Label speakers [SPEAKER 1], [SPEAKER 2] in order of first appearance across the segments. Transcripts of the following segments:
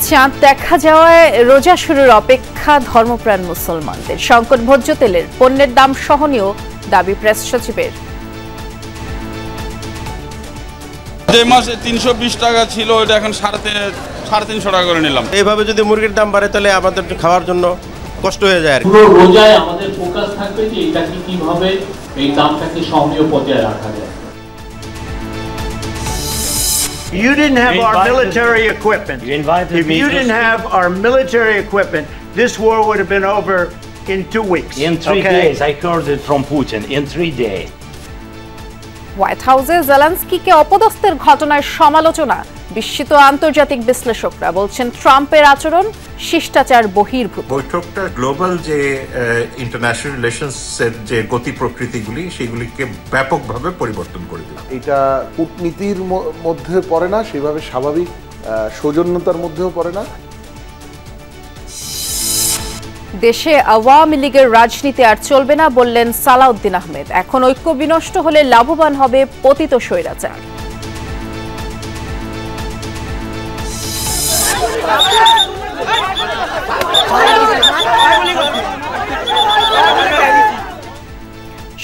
[SPEAKER 1] চাঁদ দেখা যাওয়ায় রোজা শুরুর অপেক্ষা ধর্মপ্রাণ মুসলমানদের। সংকট ভোজ্য তেলের পণ্যের দাম সহনীয় দাবি প্রেস সচিবের।
[SPEAKER 2] যে মাসে ৩২০ টাকা ছিল ওটা এখন ৩৫০ টাকা করে নিলাম।
[SPEAKER 3] এইভাবে যদি মুরগির দাম বাড়ে তাহলে আমাদের খাওয়ার জন্য কষ্ট হয়ে যায়।
[SPEAKER 4] পুরো রোজায় আমাদের ফোকাস থাকবে যে এটাকে কিভাবে এই দামটাকে সহনীয় পর্যায়ে রাখা যায়।
[SPEAKER 5] You didn't have our military equipment. If you didn't have our military equipment, this war would have been over in 2 weeks.
[SPEAKER 6] In 3 days, I heard it from Putin. In 3 days.
[SPEAKER 1] White হাউসে জেলেনস্কিকে অপদস্থের ঘটনায় সমালোচনা। বিস্মিত আন্তর্জাতিক বিশ্লেষকরা বলছেন ট্রাম্পের আচরণ শিষ্টাচার বহির্ভূত।
[SPEAKER 7] বৈঠকটা গ্লোবাল যে ইন্টারন্যাশনাল রিলেশনসের যে গতি প্রকৃতিগুলি সেগুলিকে ব্যাপকভাবে পরিবর্তন করে দিল।
[SPEAKER 8] এটা কূটনীতির মধ্যে পড়ে না, সেভাবে স্বাভাবিক সৌজন্যতার মধ্যেও পড়ে না।
[SPEAKER 1] দেশে আওয়ামী লীগের রাজনীতি আর চলবে না বললেন সালাউদ্দিন আহমেদ। এখন ঐক্য বিনষ্ট হলে লাভবান হবে পতিত স্বৈরাচার।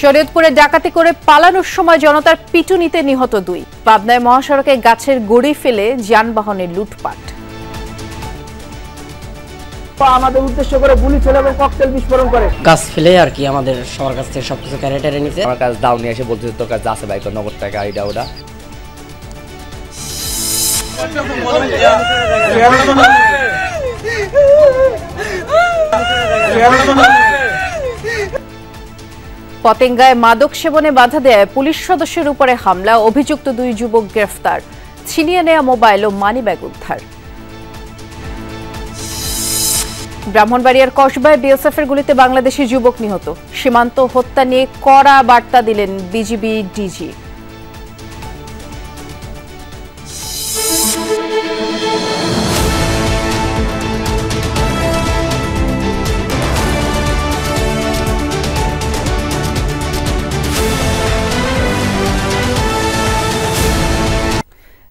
[SPEAKER 1] শরীয়তপুরে ডাকাতি করে পালানোর সময় জনতার পিটুনিতে নিহত 2। পাবনায় মহাসড়কে গাছের গুঁড়ি ফেলে যানবাহনে লুটপাট।
[SPEAKER 9] আমাদের উদ্দেশ্য করে গুলি ছেড়ে এবং ককটেল বিস্ফোরণ করে
[SPEAKER 10] গাছ ফেলে আর কি আমাদের সবার কাছ থেকে সবকিছু ক্যারেটারে নিছে।
[SPEAKER 11] আমার কাছে দাও নিয়ে এসে বলতে তোর কাছে আছে ভাই, তোর নগদ টাকা এইটা ওটা।
[SPEAKER 1] পতেঙ্গায় মাদক সেবনে বাধা দেয় পুলিশ সদস্যের উপরে হামলা। অভিযুক্ত 2 যুবক গ্রেফতার। ছিনিয়ে নেওয়া মোবাইল ও মানিব্যাগ উদ্ধার। ব্রাহ্মণবাড়িয়ার কসবায় বিএসএফের গুলিতে বাংলাদেশি যুবক নিহত। সীমান্ত হত্যা নিয়ে কড়া বার্তা দিলেন বিজিবি ডিজি।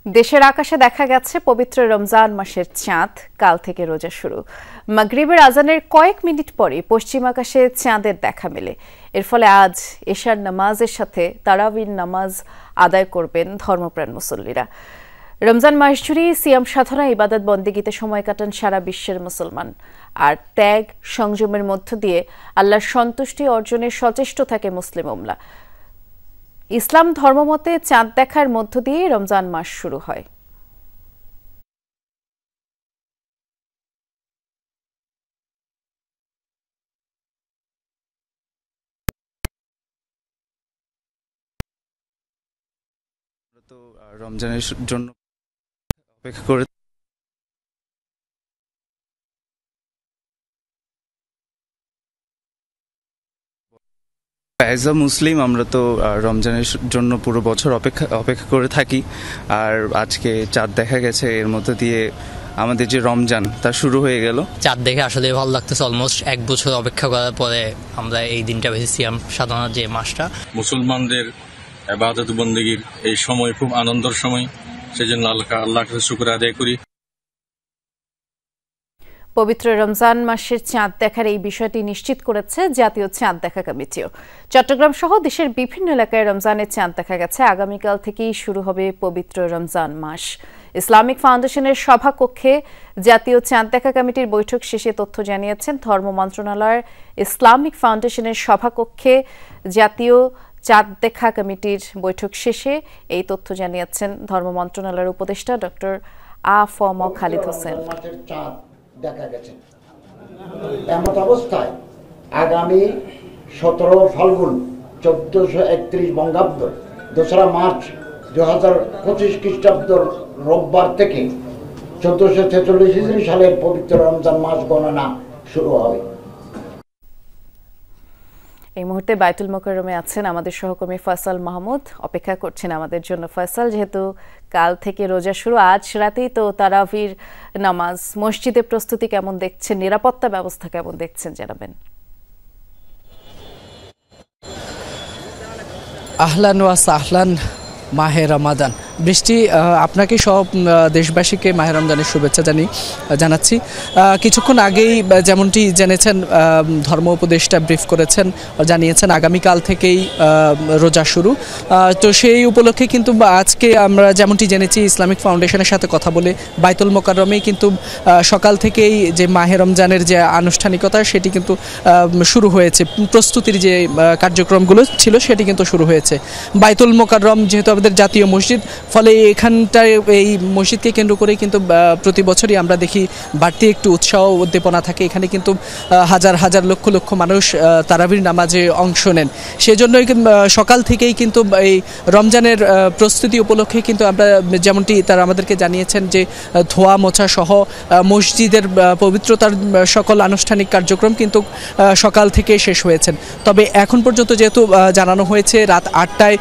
[SPEAKER 1] দেশের আকাশে দেখা গেছে পবিত্র রমজান মাসের চাঁদ। কাল থেকে রোজা শুরু। মাগরিবের আজানের কয়েক মিনিট পরে পশ্চিম আকাশে চাঁদের দেখা মেলে। এর ফলে আজ এশার নামাজের সাথে তারাবির নামাজ আদায় করবেন ধর্মপ্রাণ মুসল্লিরা। রমজান মাস জুড়ে সিয়াম সাধনা, ইবাদত বন্দেগীতে সময় কাটান সারা বিশ্বের মুসলমান। আর ত্যাগ সংযমের মধ্য দিয়ে আল্লাহর সন্তুষ্টি অর্জনে সচেষ্ট থাকে মুসলিম উম্মাহ। ইসলাম ধর্মমতে চাঁদ দেখার মধ্য দিয়ে রমজান মাস শুরু হয়।
[SPEAKER 2] তো রমজানের জন্য অপেক্ষা করে অ্যাজ আ মুসলিম আমরা তো রমজানের জন্য পুরো বছর অপেক্ষা করে থাকি। আর আজকে চাঁদ দেখা গেছে, এর মধ্যে দিয়ে আমাদের যে রমজান তা শুরু হয়ে গেল।
[SPEAKER 10] চাঁদ দেখে আসলে ভালো লাগতেছে। অলমোস্ট 1 বছর অপেক্ষা করার পরে আমরা এই দিনটা বেশি সিয়াম সাধনার যে মাসটা।
[SPEAKER 12] মুসলমানদের ইবাদত বন্দেগীর এই সময় খুব আনন্দের সময়, সেজন্য আল্লাহর কাছে শুকর আদায় করি।
[SPEAKER 1] পবিত্র রমজান মাসের চাঁদ দেখার এই বিষয়টি নিশ্চিত করেছে জাতীয় চাঁদ দেখা কমিটিও। চট্টগ্রাম সহ দেশের বিভিন্ন এলাকায় রমজানের চাঁদ দেখা গেছে। আগামীকাল থেকেই শুরু হবে পবিত্র রমজান মাস। ইসলামিক ফাউন্ডেশনের সভাকক্ষে জাতীয় চাঁদ দেখা কমিটির বৈঠক শেষে তথ্য জানিয়েছেন ধর্ম মন্ত্রণালয়ের ইসলামিক ফাউন্ডেশনের সভাকক্ষে জাতীয় চাঁদ দেখা কমিটির বৈঠক শেষে এই তথ্য জানিয়েছেন ধর্ম মন্ত্রণালয়ের উপদেষ্টা ডক্টর আ.ফ.ম. খালিদ হোসেন।
[SPEAKER 13] দেখা গেছে এমত অবস্থায় আগামী 17 ফাল্গুন 1431 বঙ্গাব্দ 2 মার্চ 2025 খ্রিস্টাব্দ রোববার থেকে 1446 হিজরি সালের পবিত্র রমজান মাস গণনা শুরু হবে।
[SPEAKER 1] এই মুহূর্তে বাইতুল মোকাররমে আছেন আমাদের সহকর্মী ফয়সাল মাহমুদ। অপেক্ষা করছেন আমাদের জন্য ফয়সাল। যেহেতু কাল থেকে রোজা শুরু, আজ রাতেই তো তারাবির নামাজ, মসজিদে প্রস্তুতি কেমন দেখছেন, নিরাপত্তা ব্যবস্থা কেমন দেখছেন জানাবেন।
[SPEAKER 14] আহলান ওয়া সাহলান মাহে রমাদান। বৃষ্টি, আপনাকে সব দেশবাসীকে মাহে রমজানের শুভেচ্ছা জানাচ্ছি। কিছুক্ষণ আগেই যেমনটি জেনেছেন, ধর্ম উপদেষ্টা ব্রিফ করেছেন, জানিয়েছেন আগামীকাল থেকেই রোজা শুরু। তো সেই উপলক্ষে কিন্তু আজকে আমরা যেমনটি জেনেছি, ইসলামিক ফাউন্ডেশনের সাথে কথা বলে বাইতুল মোকাররমেই কিন্তু সকাল থেকেই যে মাহে রমজানের যে আনুষ্ঠানিকতা সেটি কিন্তু শুরু হয়েছে। প্রস্তুতির যে কার্যক্রমগুলো ছিল সেটি কিন্তু শুরু হয়েছে। বাইতুল মোকাররম যেহেতু আমাদের জাতীয় মসজিদ, ফলে এখানটায় এই মসজিদকে কেন্দ্র করেই কিন্তু প্রতি বছরই আমরা দেখি বাড়তি একটু উৎসাহ উদ্দীপনা থাকে। এখানে কিন্তু হাজার হাজার লক্ষ লক্ষ মানুষ তারাবির নামাজে অংশ নেন। সেজন্যই সকাল থেকেই কিন্তু এই রমজানের প্রস্তুতি উপলক্ষে কিন্তু আমরা যেমনটি তারা আমাদেরকে জানিয়েছেন যে ধোয়া মোছা সহ মসজিদের পবিত্রতার সকল আনুষ্ঠানিক কার্যক্রম কিন্তু সকাল থেকে শেষ হয়েছেন। তবে এখন পর্যন্ত যেহেতু জানানো হয়েছে রাত 8টায়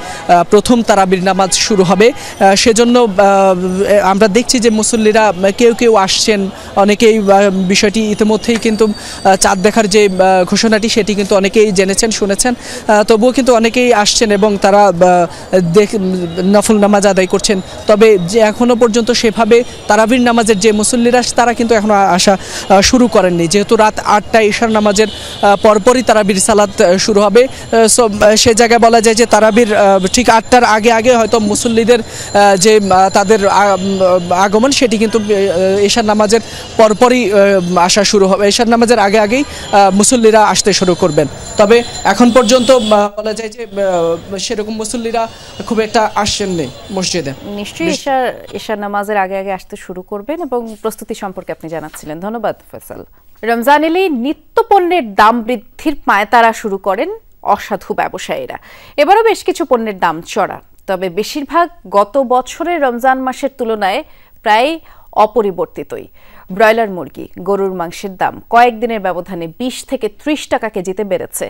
[SPEAKER 14] প্রথম তারাবির নামাজ শুরু হবে, সেজন্য আমরা দেখছি যে মুসল্লিরা কেউ কেউ আসছেন, অনেকেই বিষয়টি ইতিমধ্যেই কিন্তু চাঁদ দেখার যে ঘোষণাটি সেটি কিন্তু অনেকেই জেনেছেন শুনেছেন, তবুও কিন্তু অনেকেই আসছেন এবং তারা নফল নামাজ আদায় করছেন। তবে যে এখনও পর্যন্ত সেভাবে তারাবির নামাজের যে মুসল্লিরা তারা কিন্তু এখনও আসা শুরু করেননি, যেহেতু রাত 8টায় ঈশার নামাজের পরপরই তারাবির সালাত শুরু হবে। সো সে জায়গায় বলা যায় যে তারাবির ঠিক 8টার আগে আগে হয়তো মুসল্লিদের যে তাদের আগমন সেটি কিন্তু ঈশার নামাজের পরপরই আসা শুরু হবে। ঈশার নামাজের আগে আগেই মুসল্লিরা আসতে শুরু করবেন। তবে এখন পর্যন্ত বলা যায় যে সেরকম মুসল্লিরা খুব একটা আসছেননি মসজিদে।
[SPEAKER 1] নিশ্চয়ই ঈশার নামাজের আগে আগে আসতে শুরু করবেন এবং প্রস্তুতি সম্পর্কে আপনি জানাচ্ছিলেন। ধন্যবাদ ফয়সাল। রমজান এলেই নিত্য পণ্যের দাম বৃদ্ধির পায়তারা শুরু করেন অসাধু ব্যবসায়ীরা। এবারও বেশ কিছু পণ্যের দাম চড়া, তবে বেশিরভাগ গত বছরের রমজান মাসের তুলনায় প্রায় অপরিবর্তিতই। ব্রয়লার মুরগি, গরুর মাংসের দাম কয়েকদিনের ব্যবধানে 20 থেকে 30 টাকা কেজিতে বেড়েছে।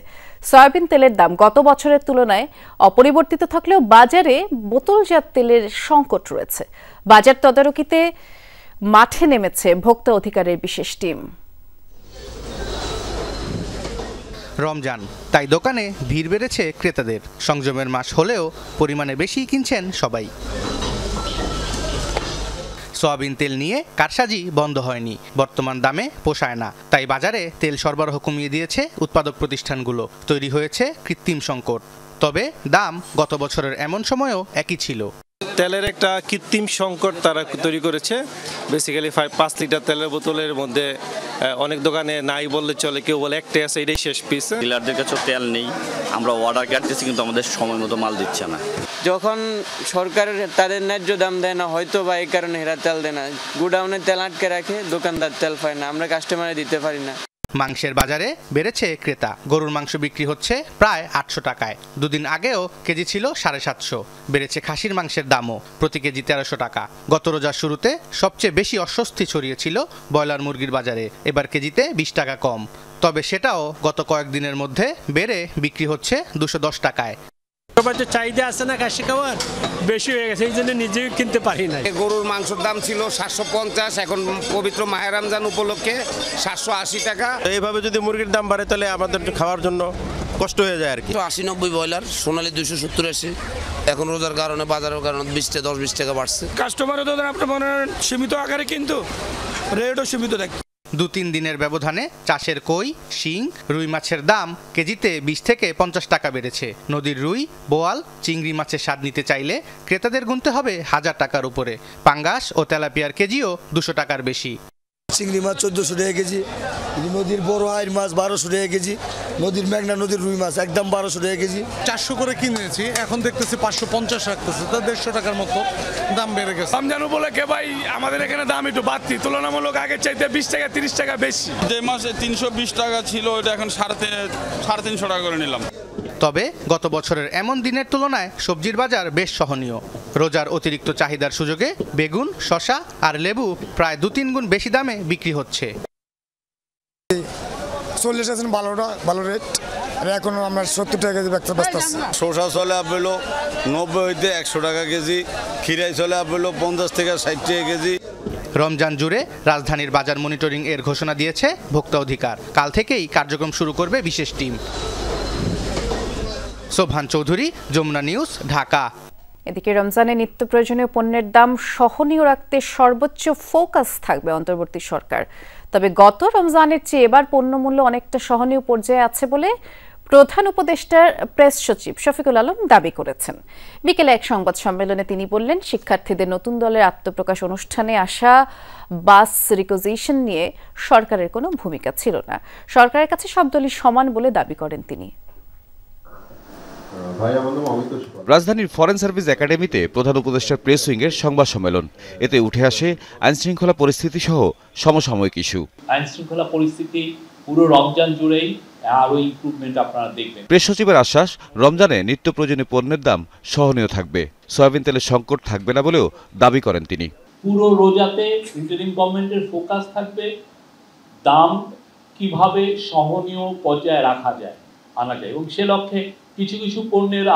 [SPEAKER 1] সয়াবিন তেলের দাম গত বছরের তুলনায় অপরিবর্তিত থাকলেও বাজারে বোতলজাত তেলের সংকট রয়েছে। বাজার তদারকিতে মাঠে নেমেছে ভোক্তা অধিকারের বিশেষ টিম।
[SPEAKER 15] রমজান, তাই দোকানে ভিড় বেড়েছে ক্রেতাদের। সংযমের মাস হলেও পরিমাণে বেশি কিনছেন সবাই। সয়াবিন তেল নিয়ে কারসাজি বন্ধ হয়নি, বর্তমান দামে পোষায় না, তাই বাজারে তেল সরবরাহ কমিয়ে দিয়েছে উৎপাদক প্রতিষ্ঠানগুলো। তৈরি হয়েছে কৃত্রিম সংকট। তবে দাম গত বছরের এমন সময়ও একই ছিল।
[SPEAKER 16] তেলের একটা কৃত্রিম সংকট তারা তৈরি করেছে। বেসিক্যালি 5 লিটার তেলের বোতলের মধ্যে অনেক দোকানে নাই বললে চলে, কেউ বলে একটাই আছে, এটাই শেষ পিস।
[SPEAKER 17] ডিলারদের কাছে তেল নেই, আমরা অর্ডার কাটতেছি কিন্তু আমাদের সময় মতো মাল দিচ্ছে না।
[SPEAKER 18] যখন সরকার তাদের ন্যায্য দাম দেয় না, হয়তো বা এই কারণে এরা তেল দেয় না, গোডাউনে তেল আটকে রাখে, দোকানদার তেল পায় না, আমরা কাস্টমারে দিতে পারি না।
[SPEAKER 15] মাংসের বাজারে বেড়েছে ক্রেতা। গরুর মাংস বিক্রি হচ্ছে প্রায় 800 টাকায়। দুদিন আগেও কেজি ছিল 750। বেড়েছে খাসির মাংসের দামও, প্রতি কেজি 1300 টাকা। গত রোজার শুরুতে সবচেয়ে বেশি অস্বস্তি ছড়িয়েছিল ব্রয়লার মুরগির বাজারে। এবার কেজিতে 20 টাকা কম, তবে সেটাও গত কয়েকদিনের মধ্যে বেড়ে বিক্রি হচ্ছে 210 টাকায়।
[SPEAKER 19] চাহিদা আছে না খাসি খাওয়ার, বেশি হয়ে গেছে, এই জন্য নিজেও কিনতে পারি না।
[SPEAKER 20] গরুর মাংসের দাম ছিল 750, এখন পবিত্র মাহে রমজান উপলক্ষে 780 টাকা।
[SPEAKER 3] এইভাবে যদি মুরগির দাম বাড়ে তাহলে আমাদের খাওয়ার জন্য কষ্ট হয়ে যায় আর কি।
[SPEAKER 21] 80-90 ব্রয়লার, সোনালি 270-80। এখন রোজার কারণে বাজারের কারণে 10-20 টাকা বাড়ছে।
[SPEAKER 19] কাস্টমারও তো আপনার মনে সীমিত আকারে, কিন্তু রেটও সীমিত থাকে।
[SPEAKER 15] 2-3 দিনের ব্যবধানে চাষের কই, শিং, রুই মাছের দাম কেজিতে 20 থেকে 50 টাকা বেড়েছে। নদীর রুই, বোয়াল, চিংড়ি মাছের স্বাদ নিতে চাইলে ক্রেতাদের গুনতে হবে 1000 টাকার উপরে। পাঙ্গাস ও তেলাপিয়ার কেজিও 200 টাকার বেশি।
[SPEAKER 22] চিংড়ি মাছ 1400 টাকা কেজি, নদীর বড় আইর মাছ 1200 টাকা কেজি, নদীর মেঘনা নদীর রুই মাছ একদম 1200 টাকা কেজি।
[SPEAKER 23] 400 করে কিনেছি, এখন দেখতেছি 550 রাখতেছে, তো 150 টাকার মতো দাম বেড়ে গেছে।
[SPEAKER 19] রমজান উপলক্ষে ভাই আমাদের এখানে দাম একটু বাড়তি, তুলনামূলক আগের চাইতে 20 টাকা 30 টাকা বেশি।
[SPEAKER 24] যে মাসে 320 টাকা ছিল ওটা এখন 350 টাকা করে নিলাম।
[SPEAKER 15] তবে গত বছরের এমন দিনের তুলনায় সবজির বাজার বেশ সহনীয়। রোজার অতিরিক্ত চাহিদার সুযোগে বেগুন, শসা আর লেবু প্রায় 2-3 গুণ বেশি দামে বিক্রি হচ্ছে।
[SPEAKER 22] 40 আছে ভালো রেট, আর এখন আমরা 70 টাকা কেজি বিক্রি করতেছি।
[SPEAKER 24] শসা চলে আপনার 90 হইতে 100 টাকা কেজি, খিরাই চলে আপনার 50 থেকে 60 টাকা কেজি।
[SPEAKER 15] রমজান জুড়ে রাজধানীর বাজার মনিটরিং এর ঘোষণা দিয়েছে ভোক্তা অধিকার। কাল থেকেই কার্যক্রম শুরু করবে বিশেষ টিম। সোবহান চৌধুরী, যমুনা নিউজ, ঢাকা।
[SPEAKER 1] এদিকে রমজানে নিত্য প্রয়োজনীয় পণ্যের দাম সহনীয় রাখতে সর্বোচ্চ ফোকাস থাকবে অন্তর্বর্তী সরকার। তবে গত রমজানের চেয়ে এবার পণ্যমূল্য অনেকটা সহনীয় পর্যায়ে আছে বলে প্রধান উপদেষ্টার প্রেস সচিব শফিকুল আলম দাবি করেছেন। বিকেলে এক সংবাদ সম্মেলনে তিনি বললেন, শিক্ষার্থীদের নতুন দলের আত্মপ্রকাশ অনুষ্ঠানে আসা বাস রিকুইজিশন নিয়ে সরকারের কোনো ভূমিকা ছিল না। সরকারের কাছে সব দলই সমান বলে দাবি করেন তিনি।
[SPEAKER 4] রাজধানীর ফরেন সার্ভিস একাডেমিতে প্রধান উপদেষ্টার প্রেস উইংয়ের সংবাদ সম্মেলন। এতে উঠে আসে আইনশৃঙ্খলা পরিস্থিতি সহ সমসাময়িক ইস্যু।
[SPEAKER 5] আইনশৃঙ্খলা পরিস্থিতি পুরো রমজান জুড়েই আরো ইমপ্রুভমেন্ট আপনারা দেখবেন।
[SPEAKER 4] প্রেস সচিবের আশ্বাস, রমজানে নিত্য প্রয়োজনীয় পণ্যের দাম সহনীয় থাকবে, সয়াবিন তেলের সংকট থাকবে না বলেও দাবি করেন তিনি।
[SPEAKER 5] পুরো রোজাতে ইন্টারিম গভর্নমেন্টের ফোকাস থাকবে দাম কিভাবে সহনীয় পর্যায়ে আনা যায় এবং সে লক্ষ্যে কিছু কিছু পণ্যের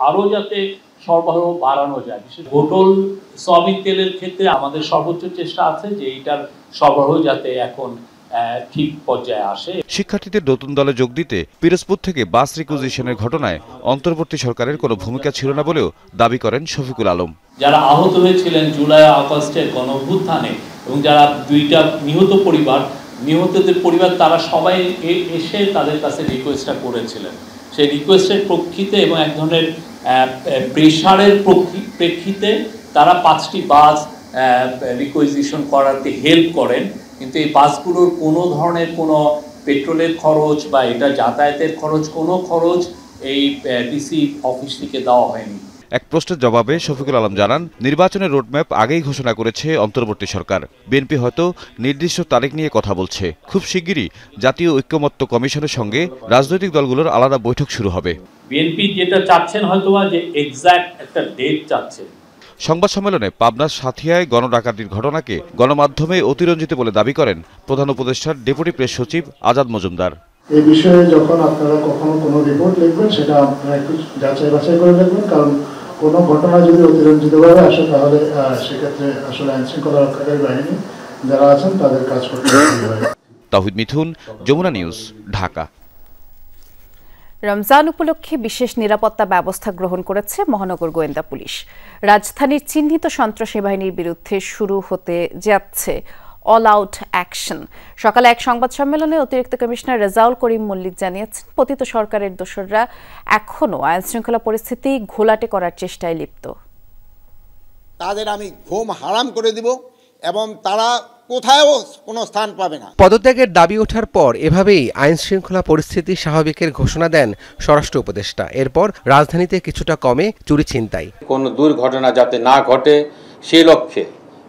[SPEAKER 5] আরো যাতে সরবরাহ বাড়ানো যায়। বিশেষ বোতল সয়াবিন তেলের ক্ষেত্রে আমাদের সর্বোচ্চ চেষ্টা আছে যে এইটার সরবরাহ যাতে এখন ঠিক পর্যায়ে আসে।
[SPEAKER 4] শিক্ষার্থীদের নতুন দলে যোগ দিতে পিরোজপুর থেকে বাস রিকুইজিশনের ঘটনায় অন্তর্বর্তী সরকারের কোনো ভূমিকা ছিল না বলেও দাবি করেন শফিকুল আলম।
[SPEAKER 5] যারা আহত হয়েছিলেন জুলাই আগস্টের গণঅভ্যুত্থানে এবং যারা দুইটা নিহতদের পরিবার তারা সবাই এসে তাদের কাছে রিকোয়েস্টটা করেছিলেন। সেই রিকোয়েস্টের প্রেক্ষিতে এবং এক ধরনের প্রেশারের প্রেক্ষিতে তারা 5টি বাস রিকুইজিশন করাতে হেল্প করেন, কিন্তু এই বাসগুলোর কোনো ধরনের কোনো পেট্রোলের খরচ বা এটা যাতায়াতের খরচ কোনো খরচ এই ডিসি অফিস থেকে দেওয়া হয়নি।
[SPEAKER 4] এক প্রশ্নের জবাবে শফিকুল আলম জানান, নির্বাচনের রোডম্যাপ আগেই ঘোষণা করেছে অন্তর্বর্তী সরকার। বিএনপি হয়তো নির্দিষ্ট তারিখ নিয়ে কথা বলছে। খুব শিগগিরই জাতীয় ঐক্যমত্য কমিশনের সঙ্গে রাজনৈতিক দলগুলোর আলাদা বৈঠক শুরু হবে।
[SPEAKER 5] বিএনপি যেটা চাচ্ছেন হয়তোবা যে এক্সাক্ট একটা ডেট চাচ্ছে।
[SPEAKER 4] সংবাদ সম্মেলনে পাবনার সাথিয়ায় গণডাকাতির ঘটনাকে গণমাধ্যমে অতিরঞ্জিত বলে দাবি করেন প্রধান উপদেষ্টার ডেপুটি প্রেস সচিব আজাদ মজুমদার।
[SPEAKER 6] এই বিষয়ে যখন আপনারা কখনো কোনো রিপোর্ট লিখবেন সেটা আপনারা একটু যাচাই বাছাই করে দেখবেন, কারণ কোনো ঘটনা যদি অতিরঞ্জিতভাবে আসে তাহলে সেক্ষেত্রে আসলে আইনশৃঙ্খলা রক্ষাকারী বাহিনী যারা আছেন তাদের কাজ করতে হবে।
[SPEAKER 4] তাহিদ মিথুন, যমুনা নিউজ, ঢাকা।
[SPEAKER 1] রমজান উপলক্ষে বিশেষ নিরাপত্তা ব্যবস্থা গ্রহণ করেছে মহানগর গোয়েন্দা পুলিশ। রাজধানীর চিহ্নিত সন্ত্রাসী বাহিনীর বিরুদ্ধে শুরু হতে যাচ্ছে অল আউট অ্যাকশন। সকালে এক সংবাদ সম্মেলনে অতিরিক্ত কমিশনার রেজাউল করিম মল্লিক জানিয়েছেন, পতিত সরকারের দোসররা এখনও আইনশৃঙ্খলা পরিস্থিতি ঘোলাটে করার চেষ্টায় লিপ্ত।
[SPEAKER 7] তাদের আমি ঘুম হারাম করে দিব এবং তারা কোথাও কোনো স্থান পাবে না।
[SPEAKER 25] পদত্যাগের দাবি ওঠার পর এভাবেই আইন শৃঙ্খলা পরিস্থিতি স্বাভাবিকের ঘোষণা দেন স্বরাষ্ট্র উপদেষ্টা। এরপর রাজধানীতে কিছুটা কমে চুরি ছিনতাই।
[SPEAKER 26] কোনো দুর্ঘটনা যাতে না ঘটে সে লক্ষ্যে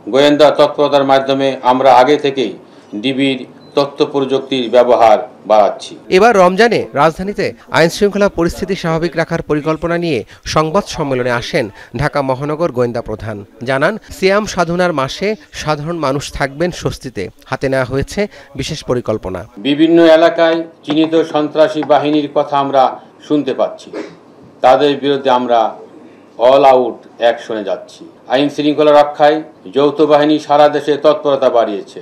[SPEAKER 26] গোয়েন্দা তৎপরতার মাধ্যমে আমরা আগে থেকেই ডিবির তথ্য প্রযুক্তির ব্যবহার বাড়াচ্ছি।
[SPEAKER 25] এবার রমজানে রাজধানীতে আইন শৃঙ্খলা পরিস্থিতি স্বাভাবিক রাখার পরিকল্পনা নিয়ে সংবাদ সম্মেলনে আসেন ঢাকা মহানগর গোয়েন্দা প্রধান। জানান, সিয়াম সাধনার মাসে সাধারণ মানুষ থাকবেন স্বস্তিতে। হাতে নেওয়া হয়েছে বিশেষ পরিকল্পনা।
[SPEAKER 26] বিভিন্ন এলাকায় চিহ্নিত সন্ত্রাসী বাহিনীর কথা আমরা শুনতে পাচ্ছি। তাদের বিরুদ্ধে আমরা অল আউট অ্যাকশনে যাচ্ছি। আইন শৃঙ্খলা রক্ষায় যৌথ বাহিনী সারা দেশে তৎপরতা বাড়িয়েছে।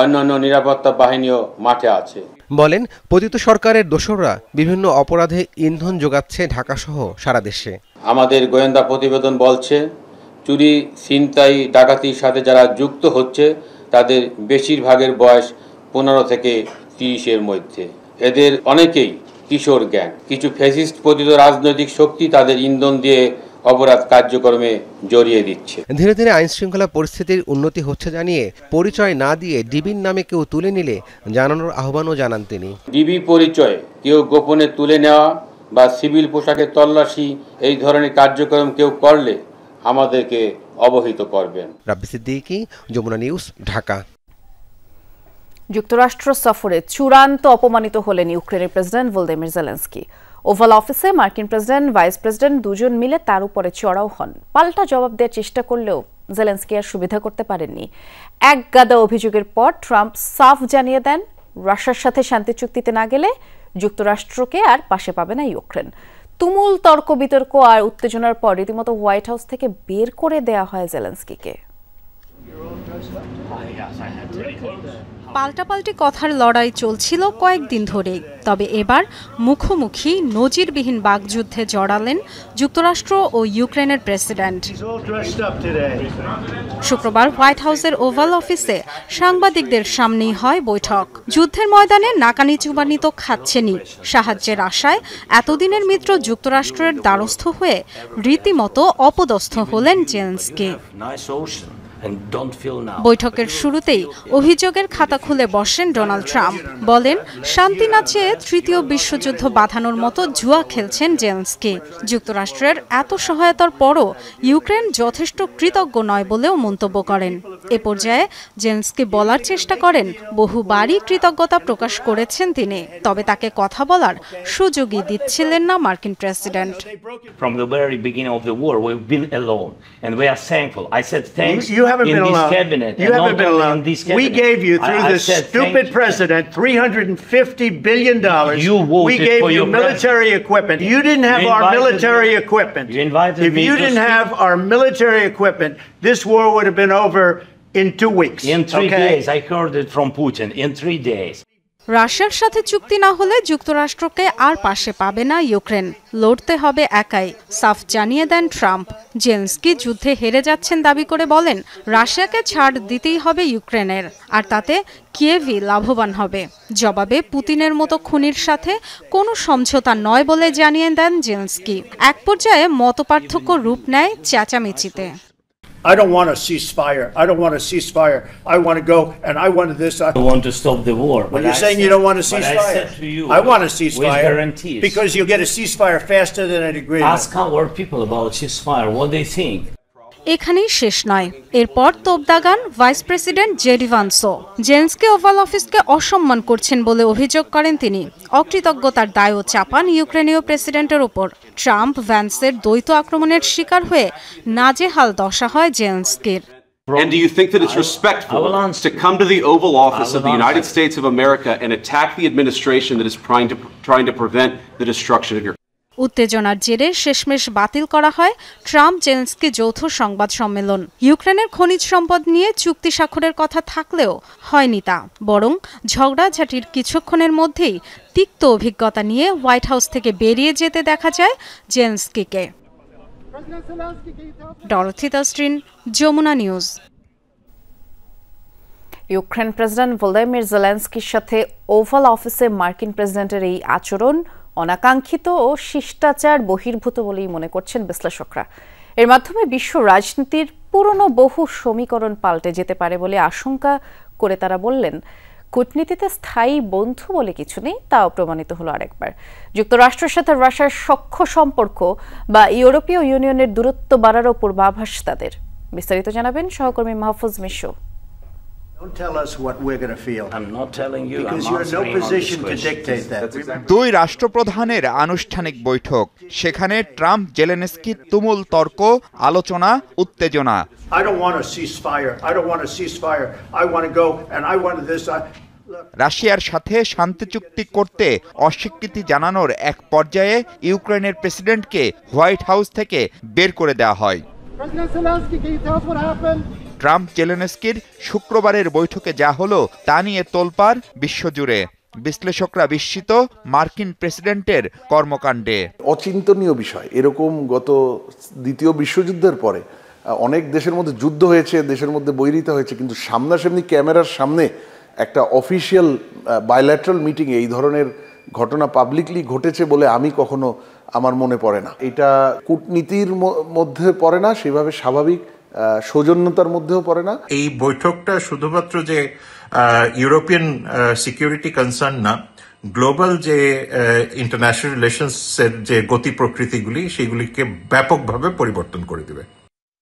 [SPEAKER 26] অন্যান্য নিরাপত্তা বাহিনীও মাঠে আছে।
[SPEAKER 25] বলেন, পতিত সরকারের দোসররা বিভিন্ন অপরাধে ইন্ধন যোগাচ্ছে ঢাকাসহ সারা দেশে।
[SPEAKER 26] আমাদের গোয়েন্দা প্রতিবেদন বলছে, চুরি, ছিনতাই, ডাকাতির সাথে যারা যুক্ত হচ্ছে তাদের বেশিরভাগের বয়স 15 থেকে 30-এর মধ্যে। এদের অনেকেই কিশোর গ্যাং। কিছু ফ্যাসিস্ট পতিত রাজনৈতিক শক্তি তাদের ইন্ধন দিয়ে অপরাধ কার্যক্রমে জড়িয়ে দিচ্ছে।
[SPEAKER 25] ধীরে ধীরে আইন শৃঙ্খলা পরিস্থিতির উন্নতি হচ্ছে জানিয়ে পরিচয় না দিয়ে ডিবির নামে কেউ তুলে নিলে জানানোর আহ্বানও জানান তিনি।
[SPEAKER 26] ডিবি পরিচয় কেউ গোপনে তুলে নেওয়া বা সিভিল পোশাকে তল্লাশি এই ধরনের কার্যক্রম কেউ করলে আমাদেরকে অবহিত করবেন।
[SPEAKER 25] রাব্বি সিদ্দিকী, যমুনা নিউজ, ঢাকা।
[SPEAKER 1] যুক্তরাষ্ট্র সফরে চূড়ান্ত অপমানিত হলেন ইউক্রেনের প্রেসিডেন্ট ভলোদিমির জেলেনস্কি। ওভাল অফিসে মার্কিন প্রেসিডেন্ট, ভাইস প্রেসিডেন্ট দুজন মিলে তার উপরে চড়াও হন। পাল্টা জবাব দেওয়ার চেষ্টা করলেও জেলেনস্কি আর সুবিধা করতে পারেননি। এক গাদা অভিযোগের পর ট্রাম্প সাফ জানিয়ে দেন, রাশিয়ার সাথে শান্তি চুক্তিতে না গেলে যুক্তরাষ্ট্রকে আর পাশে পাবে না ইউক্রেন। তুমুল তর্ক বিতর্ক আর উত্তেজনার পর রীতিমতো হোয়াইট হাউস থেকে বের করে দেয়া হয় জেলেনস্কিকে।
[SPEAKER 2] পাল্টাপাল্টি কথার লড়াই চলছিল কয়েকদিন ধরেই, তবে এবার মুখোমুখি নজিরবিহীন বাকযুদ্ধে জড়ালেন যুক্তরাষ্ট্র ও ইউক্রেনের প্রেসিডেন্ট। শুক্রবার হোয়াইট হাউসের ওভাল অফিসে সাংবাদিকদের সামনেই হয় বৈঠক। যুদ্ধের ময়দানে নাকানি চুবানি তো খাচ্ছেনই, সাহায্যের আশায় এতদিনের মিত্র যুক্তরাষ্ট্রের দ্বারস্থ হয়ে রীতিমতো অপদস্থ হলেন জেলেনস্কি। বৈঠকের শুরুতেই অভিযোগের খাতা খুলে বসেন ডোনাল্ড ট্রাম্প। বলেন, শান্তি না চেয়ে তৃতীয় বিশ্বযুদ্ধ বাঁধানোর মতো জুয়া খেলছেন জেলেনস্কি। যুক্তরাষ্ট্রের এত সহায়তার পরও ইউক্রেন যথেষ্ট কৃতজ্ঞ নয় বলেও মন্তব্য করেন। এ পর্যায়ে জেলেনস্কি বলার চেষ্টা করেন, বহুবারই কৃতজ্ঞতা প্রকাশ করেছেন তিনি, তবে তাকে কথা বলার সুযোগই দিচ্ছিলেন না মার্কিন president.
[SPEAKER 8] You haven't been alone. You haven't been alone. We gave you, through this stupid president, $350 billion. We gave you military equipment. You didn't have our military equipment. If you didn't have our military equipment, this war would have been over in 2 weeks.
[SPEAKER 9] In 3 days. I heard it from Putin. In 3 days.
[SPEAKER 2] রাশিয়ার সাথে চুক্তি না হলে যুক্তরাষ্ট্রকে আর পাশে পাবে না Ukraine, লড়তে হবে একাই, সাফ জানিয়ে দেন ট্রাম্প। জেলেনস্কি যুদ্ধে হেরে যাচ্ছেন দাবি করে বলেন, রাশিয়াকে ছাড় দিতেই হবে ইউক্রেনের, আর তাতে কিয়েভই লাভবান হবে। জবাবে পুতিনের মতো খুনির সাথে কোনো সমঝোতা নয় বলে জানিয়ে দেন জেলেনস্কি। এক পর্যায়ে মতপার্থক্য রূপ নেয় চেঁচামেচিতে।
[SPEAKER 8] I don't want a ceasefire. I don't want a ceasefire. I want to go and I want this. I
[SPEAKER 9] want to stop the war.
[SPEAKER 8] Well, you're saying you don't want a ceasefire.
[SPEAKER 9] I said to you,
[SPEAKER 8] I want a ceasefire.
[SPEAKER 9] With guarantees.
[SPEAKER 8] Because you'll get a ceasefire faster than an agreement.
[SPEAKER 9] Ask our people about ceasefire, what they think.
[SPEAKER 2] এখানেই শেষ নয়, এরপর তোপ দাগান vice president JD ভান্সও। Zelensky Oval অফিসকে অসম্মান করছেন বলে অভিযোগ করেন তিনি। অকৃতজ্ঞতার দায়ও চাপান ইউক্রেনীয় প্রেসিডেন্টের ওপর। ট্রাম্প ভ্যান্সের দ্বৈত আক্রমণের শিকার হয়ে নাজেহাল দশা হয় জেলেনস্কির।
[SPEAKER 10] And do you think that it's respectful to come to the Oval Office of the United States of America and attack the administration that is trying to prevent the destruction of your
[SPEAKER 2] উত্তেজনার জেরে শেষমেশ বাতিল করা হয় Trump Zelensky যৌথ সংবাদ সম্মেলন। ইউক্রেনের খনিজ সম্পদ নিয়ে চুক্তি স্বাক্ষরের কথা থাকলেও হয়নি তা, বরং ঝগড়াঝাটির কিছুক্ষণের মধ্যেই তিক্ত অভিজ্ঞতা নিয়ে হোয়াইট হাউস থেকে বেরিয়ে যেতে দেখা যায় জেলেনস্কিকে। ডরথি তাস্ট্রিন, Jamuna news.
[SPEAKER 1] Ukraine president Volodymyr জেলেনস্কির সাথে ওভাল অফিসে মার্কিন প্রেসিডেন্টের এই আচরণ অনাকাঙ্ক্ষিত ও শিষ্টাচার বহির্ভূত বলেই মনে করছেন বিশ্লেষকরা। এর মাধ্যমে বিশ্ব রাজনীতির পুরনো বহু সমীকরণ পাল্টে যেতে পারে বলে আশঙ্কা করে তারা বললেন, কূটনীতিতে স্থায়ী বন্ধু বলে কিছু নেই, তাও প্রমাণিত হলো আরেকবার। যুক্তরাষ্ট্রের সাথে রাশিয়ার সখ্য সম্পর্ক বা ইউরোপীয় ইউনিয়নের দূরত্ব বাড়ারও পূর্বাভাস তাদের। বিস্তারিত জানাবেন সহকর্মী Mahfuz Mishu.
[SPEAKER 8] Don't tell us what we're going to feel. I'm not telling you. Because you're in no position to dictate that.
[SPEAKER 11] দুই রাষ্ট্রপ্রধানের আনুষ্ঠানিক বৈঠক, সেখানে ট্রাম্প জেলেনস্কি তুমুল তর্ক, আলোচনা, উত্তেজনা।
[SPEAKER 8] I don't want a ceasefire. I don't want a ceasefire. I want to go and I want this.
[SPEAKER 11] রাশিয়ার সাথে শান্তি চুক্তি করতে অস্বীকৃতি জানানোর এক পর্যায়ে ইউক্রেনের প্রেসিডেন্টকে হোয়াইট হাউস থেকে বের করে দেওয়া হয়। ট্রাম্প জেলেনস্কির শুক্রবারের বৈঠকে যা হলো তা নিয়ে তোলপাড় বিশ্বজুড়ে। বিশ্লেষকরা বিস্মিত মার্কিন প্রেসিডেন্টের কর্মকাণ্ডে।
[SPEAKER 12] অচিন্তনীয় বিষয়, এরকম গত দ্বিতীয় বিশ্বযুদ্ধের পরে অনেক দেশের মধ্যে যুদ্ধ হয়েছে, দেশের মধ্যে বৈরিতা হয়েছে, কিন্তু সামনাসামনি ক্যামেরার সামনে একটা অফিসিয়াল বাইল্যাটারাল মিটিংয়ে এই ধরনের ঘটনা পাবলিকলি ঘটেছে বলে আমি কখনো আমার মনে পড়ে না। এটা কূটনীতির মধ্যে পড়ে না, সেভাবে স্বাভাবিক সৌজন্যতার মধ্যেও পড়ে না।
[SPEAKER 27] এই বৈঠকটা শুধুমাত্র যে ইউরোপিয়ান সিকিউরিটি কনসার্ন না, গ্লোবাল যে ইন্টারন্যাশনাল রিলেশনসের যে গতি প্রকৃতিগুলি সেগুলিকে ব্যাপকভাবে পরিবর্তন করে দেবে।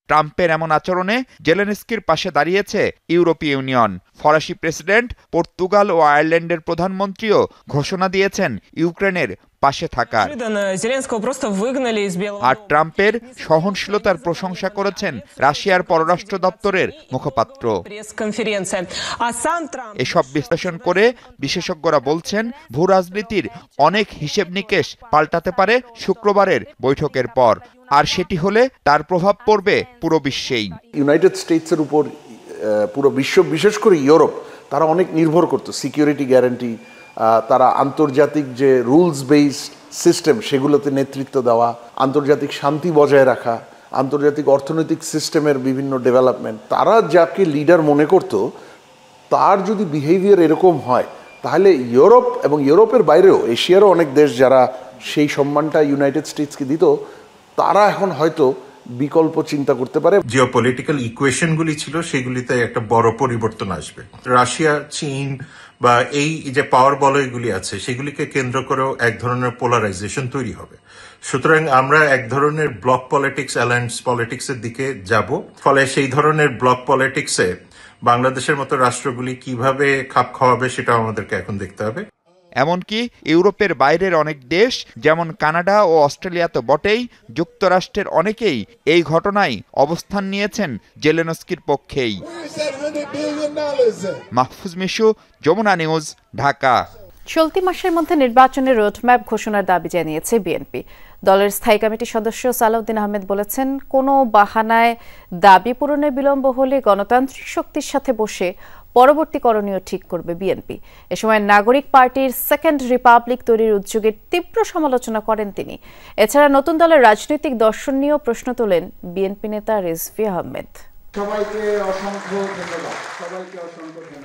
[SPEAKER 11] ট্রাম্পের এমন আচরণে জেলেনস্কির পাশে দাঁড়িয়েছে ইউরোপীয় ইউনিয়ন। ফরাসি প্রেসিডেন্ট, পর্তুগাল ও আয়ারল্যান্ডের প্রধানমন্ত্রীও ঘোষণা দিয়েছেন ইউক্রেনের পাশে থাকার। আর ট্রাম্পের সহনশীলতার প্রশংসা করেছেন রাশিয়ার পররাষ্ট্র দপ্তরের মুখপাত্র। এসব বিশ্লেষণ করে বিশেষজ্ঞরা বলছেন, ভূরাজনীতির অনেক হিসেব নিকেশ পাল্টাতে পারে শুক্রবারের বৈঠকের পর, আর সেটি হলে তার প্রভাব পড়বে পুরো বিশ্বেই।
[SPEAKER 12] ইউনাইটেড স্টেটসের উপর পুরো বিশ্ব, বিশেষ করে ইউরোপ, তারা অনেক নির্ভর করতো সিকিউরিটি গ্যারান্টি, তারা আন্তর্জাতিক যে রুলস বেসড সিস্টেম সেগুলোতে নেতৃত্ব দেওয়া, আন্তর্জাতিক শান্তি বজায় রাখা, আন্তর্জাতিক অর্থনৈতিক সিস্টেমের বিভিন্ন ডেভেলপমেন্ট, তারা যাকে লিডার মনে করত তার যদি বিহেভিয়ার এরকম হয় তাহলে ইউরোপ এবং ইউরোপের বাইরেও এশিয়ারও অনেক দেশ যারা সেই সম্মানটা ইউনাইটেড স্টেটসকে দিত তারা এখন হয়তো বিকল্প চিন্তা করতে পারে।
[SPEAKER 27] জিওপলিটিক্যাল ইকুয়েশনগুলি ছিল সেগুলিতে একটা বড় পরিবর্তন আসবে। রাশিয়া, চীন বা এই যে পাওয়ার বলয়গুলি আছে সেগুলিকে কেন্দ্র করেও এক ধরনের পোলারাইজেশন তৈরি হবে। সুতরাং আমরা এক ধরনের ব্লক পলিটিক্স, অ্যালায়েন্স পলিটিক্সের দিকে যাব। ফলে সেই ধরনের ব্লক পলিটিক্সে বাংলাদেশের মতো রাষ্ট্রগুলি কিভাবে খাপ খাওয়াবে সেটা আমাদেরকে এখন দেখতে হবে।
[SPEAKER 11] এমনকি ইউরোপের বাইরের অনেক দেশ যেমন কানাডা ও অস্ট্রেলিয়া তো বটেই, যুক্তরাষ্ট্রের অনেকেই এই ঘটনায় অবস্থান নিয়েছেন জেলেনস্কির পক্ষেই। মাহফুজ মিশু, যমুনা নিউজ, ঢাকা।
[SPEAKER 1] চলতি মাসের মধ্যে নির্বাচনের রোডম্যাপ ঘোষণার দাবি জানিয়েছে বিএনপি। দলের স্থায়ী কমিটির সদস্য সালাউদ্দিন আহমেদ বলেছেন, কোনো বাহানায় দাবি পূরণে বিলম্ব হলে গণতান্ত্রিক শক্তির সাথে বসে পরবর্তী করণীয় ঠিক করবে বিএনপি। এ সময় নাগরিক পার্টির সেকেন্ড রিপাবলিক তৈরির উদ্যোগের তীব্র সমালোচনা করেন তিনি। এছাড়া নতুন দলের রাজনৈতিক দর্শন নিয়েও প্রশ্ন তোলেন বিএনপি নেতা রিজভী আহমেদ।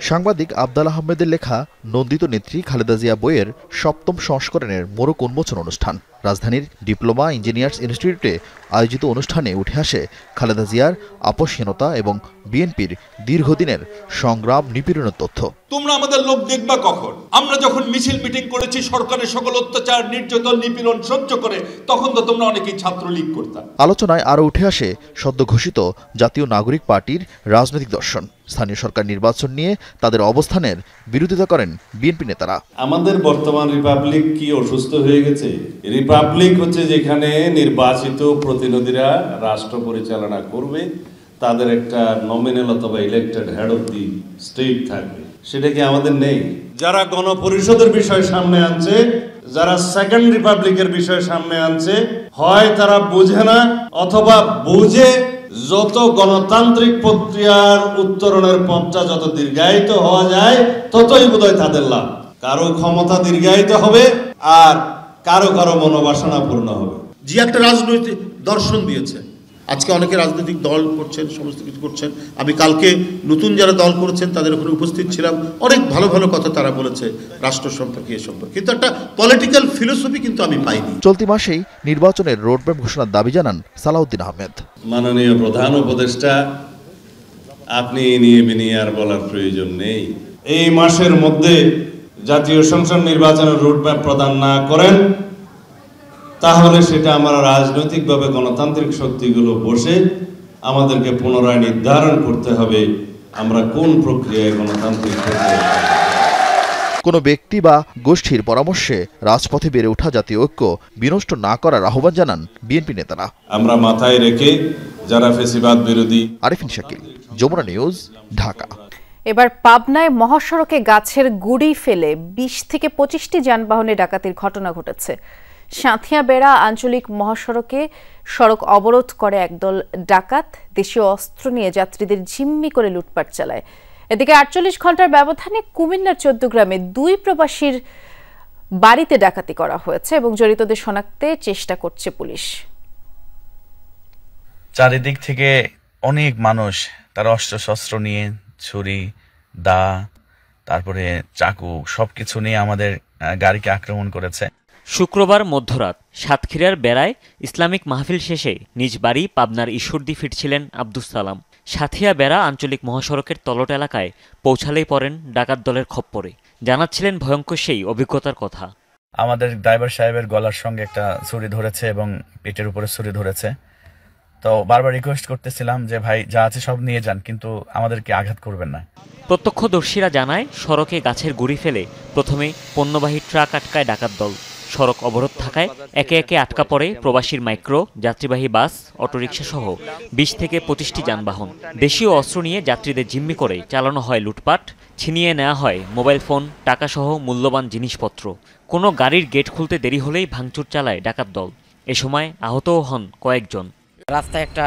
[SPEAKER 3] সাংবাদিক আবদাল আহমেদের লেখা নন্দিত নেত্রী খালেদা জিয়া বইয়ের ৭ম সংস্করণের মোড়ক উন্মোচন অনুষ্ঠান রাজধানীর ডিপ্লোমা ইঞ্জিনিয়ার্স ইনস্টিটিউটে আয়োজিত অনুষ্ঠানে উঠে আসে খালেদা জিয়ার আপোষহীনতা এবং বিএনপির দীর্ঘদিনের সংগ্রাম নিপীড়নের তথ্য।
[SPEAKER 13] তোমরা আমাদের লোক দেখবা কখন? আমরা যখন মিছিল মিটিং করেছি সরকারের সকল অত্যাচার, নির্যাতন, নিপীড়ন সহ্য করে, তখন তো তোমরা অনেকেই ছাত্রলীগ করতা।
[SPEAKER 3] আলোচনায় আরও উঠে আসে সদ্য ঘোষিত জাতীয় নাগরিক পার্টির রাজনৈতিক দর্শন। স্থানীয় সরকার নির্বাচন নিয়ে তাদের অবস্থানের বিরোধিতা করেন বিএনপি নেতারা।
[SPEAKER 13] আমাদের বর্তমান রিপাবলিক কি অসুস্থ হয়ে গেছে? রিপাবলিক হচ্ছে যেখানে নির্বাচিত প্রতিনিধিরা রাষ্ট্র পরিচালনা করবে, তাদের একটা নমিনাল অথবা elected head of the state থাকবে। সেটা কি আমাদের নেই? যারা গণপরিষদের বিষয় সামনে আনছে, যারা সেকেন্ড রিপাবলিকের বিষয় সামনে আনছে, হয় তারা বুঝে না অথবা বুঝে যত গণতান্ত্রিক প্রক্রিয়ার উত্তরণের পথটা যত দীর্ঘায়িত হওয়া যায় ততই বোধহয় তাদের লাভ। কারো ক্ষমতা দীর্ঘায়িত হবে আর কারো কারো মনোবাসনা পূর্ণ হবে।
[SPEAKER 14] যে একটা রাজনৈতিক দর্শন দিয়েছে, আজকে অনেকে রাজনৈতিক দল করছেন, সমস্ত কিছু করছেন। আমি কালকে নতুন যারা দল করেছেন তাদের ওখানে উপস্থিত ছিলাম, অনেক ভালো ভালো কথা তারা বলেছে রাষ্ট্র সম্পর্কে, এ সম্পর্কে, কিন্তু একটা পলিটিক্যাল ফিলোসফি কিন্তু আমি পাইনি।
[SPEAKER 3] চলতি মাসেই নির্বাচনের রোডম্যাপ ঘোষণার দাবি জানান সালাউদ্দিন আহমেদ।
[SPEAKER 13] মাননীয় প্রধান উপদেষ্টা, আপনি নিয়ে বিনিয়ে আর বলার প্রয়োজন নেই। এই মাসের মধ্যে জাতীয় সংসদ নির্বাচনের রোডম্যাপ প্রদান না করেন তাহলে সেটা আমরা রাজনৈতিকভাবে গণতান্ত্রিক শক্তিগুলো বসে আমাদেরকে পুনরায় নির্ধারণ করতে হবে আমরা কোন প্রক্রিয়ায় গণতান্ত্রিক প্রক্রিয়া।
[SPEAKER 3] কোনো ব্যক্তি বা গোষ্ঠীর পরামর্শে রাজপথে বেড়ে ওঠা জাতীয় ঐক্য বিনষ্ট না করার আহ্বান জানান বিএনপি নেতারা।
[SPEAKER 13] আমরা মাথায় রেখে যারা ফ্যাসিবাদ বিরোধী।
[SPEAKER 3] আরিফিন শাকিল, যমুনা নিউজ, ঢাকা।
[SPEAKER 1] এবার পাবনায় মহাসড়কে গাছের গুড়ি ফেলে ২০ থেকে ২৫টি যানবাহনে ডাকাতির ঘটনা ঘটেছে। সাঁথিয়া বেড়া আঞ্চলিক মহাসড়কে সড়ক অবরোধ করে একদল ডাকাত দেশীয় অস্ত্র নিয়ে যাত্রীদের জিম্মি করে লুটপাট চালায়। এদিকে ৪৮ ঘন্টার ব্যবধানে কুমিল্লার ১৪ গ্রামে ২ প্রবাসীর বাড়িতে ডাকাতি করা হয়েছে এবং জড়িতদের শনাক্তে চেষ্টা করছে পুলিশ।
[SPEAKER 16] চারিদিক থেকে অনেক মানুষ তার অস্ত্রশস্ত্র নিয়ে, ছুরি, দা, তারপরে চাকু সবকিছু নিয়ে আমাদের গাড়িকে আক্রমণ করেছে।
[SPEAKER 17] শুক্রবার মধ্যরাত সাতক্ষীরার বেড়ায় ইসলামিক মাহফিল শেষে নিজ বাড়ি পাবনার ঈশ্বরদী ফিরছিলেন আব্দুস সালাম। সাথিয়া বেড়া আঞ্চলিক মহাসড়কের তলট এলাকায় পৌঁছালেই পড়েন ডাকাত দলের খপ্পরে। জানাচ্ছিলেন ভয়ঙ্কর সেই অভিজ্ঞতার কথা।
[SPEAKER 16] আমাদের ড্রাইভার সাহেবের গলার সঙ্গে একটা ছুরি ধরেছে এবং পেটের উপরে ছুরি ধরেছে। তো বারবার রিকোয়েস্ট করতেছিলাম যে ভাই যা আছে সব নিয়ে যান, কিন্তু আমাদেরকে আঘাত করবেন না।
[SPEAKER 17] প্রত্যক্ষদর্শীরা জানায় সড়কে গাছের গুঁড়ি ফেলে প্রথমে পণ্যবাহী ট্রাক আটকায় ডাকাত দল। সড়ক অবরোধ থাকায় একে একে আটকা পড়ে প্রবাসীর মাইক্রো, যাত্রীবাহী বাস, অটোরিকশা সহ ২০ থেকে ২৫টি যানবাহন। দেশীয় অস্ত্র নিয়ে যাত্রীদের জিম্মি করে চালানো হয় লুটপাট, ছিনিয়ে নেওয়া হয় মোবাইল ফোন, টাকাসহ মূল্যবান জিনিসপত্র। কোনো গাড়ির গেট খুলতে দেরি হলেই ভাঙচুর চালায় ডাকাত দল। এ সময় আহতও হন কয়েকজন।
[SPEAKER 18] রাস্তায় একটা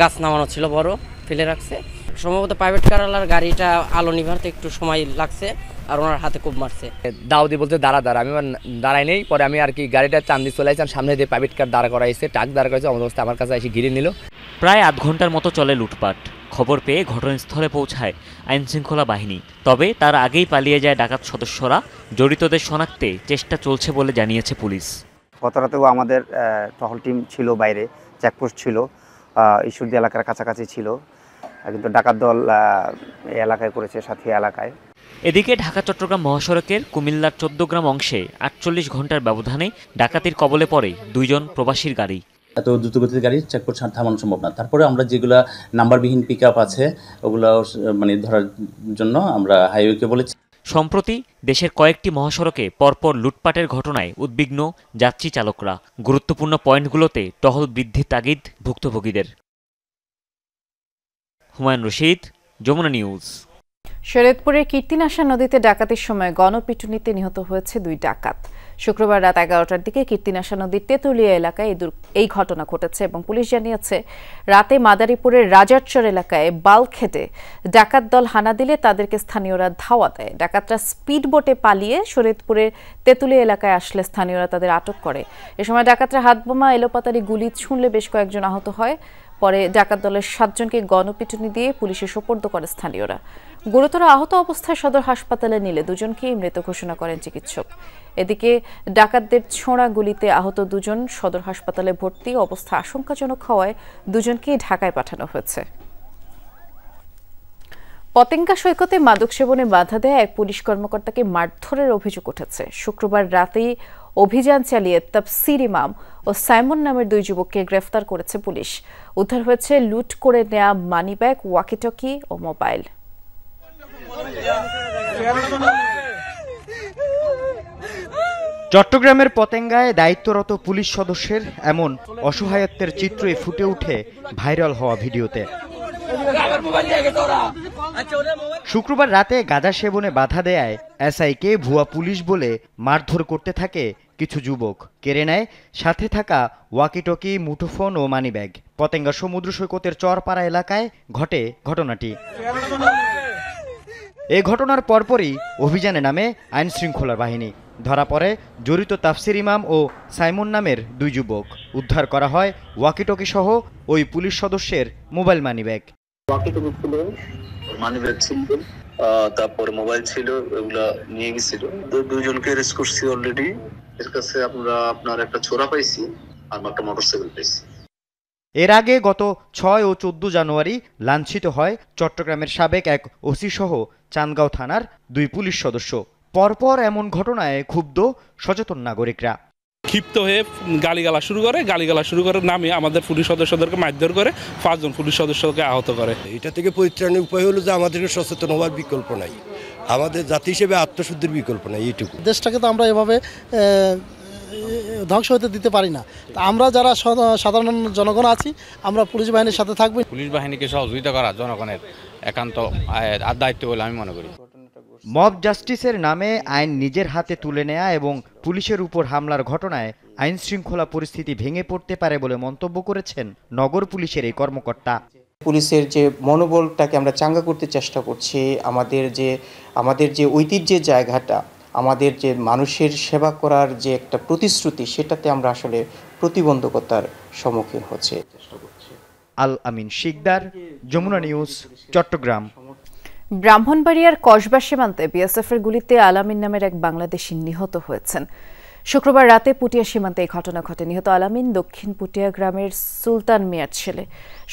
[SPEAKER 18] গাছ নামানো ছিল, বড় ফেলে রাখছে, সম্ভবত প্রাইভেট কারওয়ালার গাড়িটা আলো নিভাতে একটু সময় লাগছে আর ওনার হাতে খুব মারছে।
[SPEAKER 19] দাউদি বলতে দাঁড়া আমি দাঁড়াই নেই, পরে আমি আর কি গাড়িটা টান দিয়ে চলে আসলাম, সামনে দিয়ে প্রাইভেট কার দাঁড়া করাইছে, ট্রাক দাঁড়া করাইছে, অবস্থা আমার কাছে এসে ঘিরে নিল।
[SPEAKER 17] প্রায় আধ ঘন্টার মতো চলে লুটপাট। খবর পেয়ে ঘটনাস্থলে পৌঁছায় আইনশৃঙ্খলা বাহিনী, তবে তার আগেই পালিয়ে যায় ডাকাত সদস্যরা। জড়িতদের শনাক্তে চেষ্টা চলছে বলে জানিয়েছে পুলিশ।
[SPEAKER 20] গত রাতেও আমাদের টহল টিম ছিল, বাইরে চেকপোস্ট ছিল, ঈশ্বরদী এলাকার কাছাকাছি ছিল, কিন্তু ডাকাত দল এই এলাকায় করেছে, সাথী এলাকায়।
[SPEAKER 17] এদিকে ঢাকা চট্টগ্রাম মহাসড়কের কুমিল্লার 14 গ্রাম অংশে 48 ঘন্টার ব্যবধানে ডাকাতির কবলে পড়ে 2 জন প্রবাসীর গাড়ি।
[SPEAKER 21] এত দ্রুতগতির গাড়ি চেকপোস্ট থামানো সম্ভব না। তারপরে আমরা যেগুলা নাম্বারবিহীন পিক আপ আছে ওগুলো মানে ধরার জন্য আমরা হাইওয়েকে বলেছি।
[SPEAKER 17] সম্প্রতি দেশের কয়েকটি মহাসড়কে পরপর লুটপাটের ঘটনায় উদ্বিগ্ন যাত্রী চালকরা। গুরুত্বপূর্ণ পয়েন্টগুলোতে টহল বৃদ্ধির তাগিদ ভুক্তভোগীদের। হুমায়ুন রশিদ, যমুনা নিউজ।
[SPEAKER 1] শরীয়তপুরের কীর্তিনাশা নদীতে ডাকাতির সময় গণপিটুনিতে নিহত হয়েছে 2 ডাকাত। শুক্রবার রাত 11টার দিকে কীর্তিনাশা নদীর তেতুলিয়া এলাকায় এই ঘটনা ঘটেছে এবং পুলিশ জানিয়েছে রাতে মাদারীপুরের রাজারচর এলাকায় বালখেটে ডাকাত দল হানা দিলে তাদেরকে স্থানীয়রা ধাওয়া দেয়। ডাকাতরা স্পিড বোটে পালিয়ে শরীয়তপুরের তেতুলিয়া এলাকায় আসলে স্থানীয়রা তাদের আটক করে। এ সময় ডাকাতরা হাতবোমা, এলোপাতাড়ি গুলি ছুঁড়লে বেশ কয়েকজন আহত হয়। পরে ডাকাত দলের 7 জনকে গণপিটুনি দিয়ে পুলিশে সোপর্দ করে স্থানীয়রা। গুরুতর আহত অবস্থায় সদর হাসপাতালে নিলে 2 জনকেই মৃত ঘোষণা করেন চিকিৎসক। এদিকে ডাকাতদের ছোড়া গুলিতে আহত 2 জন সদর হাসপাতালে ভর্তি, অবস্থা আশঙ্কাজনক হওয়ায় 2 জনকেই ঢাকায় পাঠানো হয়েছে। পতেঙ্গা সৈকতে মাদক সেবনে বাধা দেয় এক পুলিশ কর্মকর্তাকে মারধরের অভিযোগ উঠেছে। শুক্রবার রাতেই অভিযান চালিয়ে তাফসির ইমাম ও সাইমন নামের 2 যুবককে গ্রেফতার করেছে পুলিশ। উদ্ধার হয়েছে লুট করে নেওয়া মানিব্যাগ, ওয়াকিটকি ও মোবাইল।
[SPEAKER 22] চট্টগ্রামের পতেঙ্গায় দায়িত্বরত পুলিশ সদস্যের এমন অসহায়ত্বের চিত্রই ফুটে ওঠে ভাইরাল হওয়া ভিডিওতে। শুক্রবার রাতে গাঁজা সেবনে বাধা দেয় এসআইকে ভুয়া পুলিশ বলে মারধর করতে থাকে কিছু যুবক। কেড়ে নেয় সাথে থাকা ওয়াকিটকি, মুঠোফোন ও মানিব্যাগ। পতেঙ্গা সমুদ্র সৈকতের চরপাড়া এলাকায় ঘটে ঘটনাটি। এই ঘটনার পরপরই অভিযানে নামে আইন শৃঙ্খলা বাহিনী। ধরা পড়ে জড়িত তাফসির ইমাম ও সাইমন নামের 2 যুবক। উদ্ধার করা হয় ওয়াকিটকি সহ ওই পুলিশ সদস্যের মোবাইল, মানিব্যাগ।
[SPEAKER 23] ওয়াকিটকি ছিল, মানিব্যাগ ছিল, তারপর মোবাইল ছিল, এগুলা নিয়ে গেছিল। 2 জনকে অ্যারেস্ট করছি অলরেডি। এর কাছে আপনার একটা ছোরা পাইছি আর একটা মোটরসাইকেল পাইছি।
[SPEAKER 22] এর আগে গত 6 ও 14 জানুয়ারি লাঞ্ছিত হয় চট্টগ্রামের সাবেক এক ওসি সহ চান্দগাঁও থানার 2 পুলিশ সদস্য। পরপর এমন ঘটনায় ক্ষুব্ধ সচেতন নাগরিকরা।
[SPEAKER 24] ক্ষিপ্ত হয়ে গালিগালা শুরু করে নামে আমাদের পুলিশ সদস্যদেরকে মারধর করে 5 জন পুলিশ সদস্যকে আহত করে।
[SPEAKER 28] এটা থেকে পরিত্রাণের উপায় হলো যে আমাদেরকে সচেতন হওয়ার বিকল্প নাই, আমাদের জাতি হিসেবে আত্মশুদ্ধির বিকল্প নাই। এইটুকু।
[SPEAKER 29] দেশটাকে তো আমরা এভাবে ধ্বংস হতে দিতে পারি না। আমরা যারা সাধারণ জনগণ আছি, আমরা পুলিশ বাহিনীর সাথে থাকবো।
[SPEAKER 30] পুলিশ বাহিনীকে সহযোগিতা করা জনগণের একান্ত দায়িত্ব বলে আমি মনে করি।
[SPEAKER 22] মব জাস্টিসের নামে আইন নিজের হাতে তুলে নেয়া এবং পুলিশের উপর হামলার ঘটনায় আইন শৃঙ্খলা পরিস্থিতি ভেঙে পড়তে পারে বলে মন্তব্য করেছেন নগর পুলিশের এই কর্মকর্তা।
[SPEAKER 31] পুলিশের যে মনোবলটাকে আমরা চাঙ্গা করতে চেষ্টা করছি, আমাদের যে ঐতিহ্যের জায়গাটা, আমাদের যে মানুষের সেবা করার যে একটা প্রতিশ্রুতি, সেটাতে আমরা আসলে প্রতিবন্ধকতার সম্মুখীন হচ্ছে চেষ্টা করছি।
[SPEAKER 22] আল আমিন শিকদার, যমুনা নিউজ, চট্টগ্রাম।
[SPEAKER 1] ব্রাহ্মণবাড়িয়ার কসবা সীমান্তে বিএসএফের গুলিতে আলামিন নামের এক বাংলাদেশি নিহত হয়েছেন। শুক্রবার রাতে পুটিয়া সীমান্তে এই ঘটনা ঘটে। নিহত আলামিন দক্ষিণ পুটিয়া গ্রামের সুলতান মিয়ার ছেলে।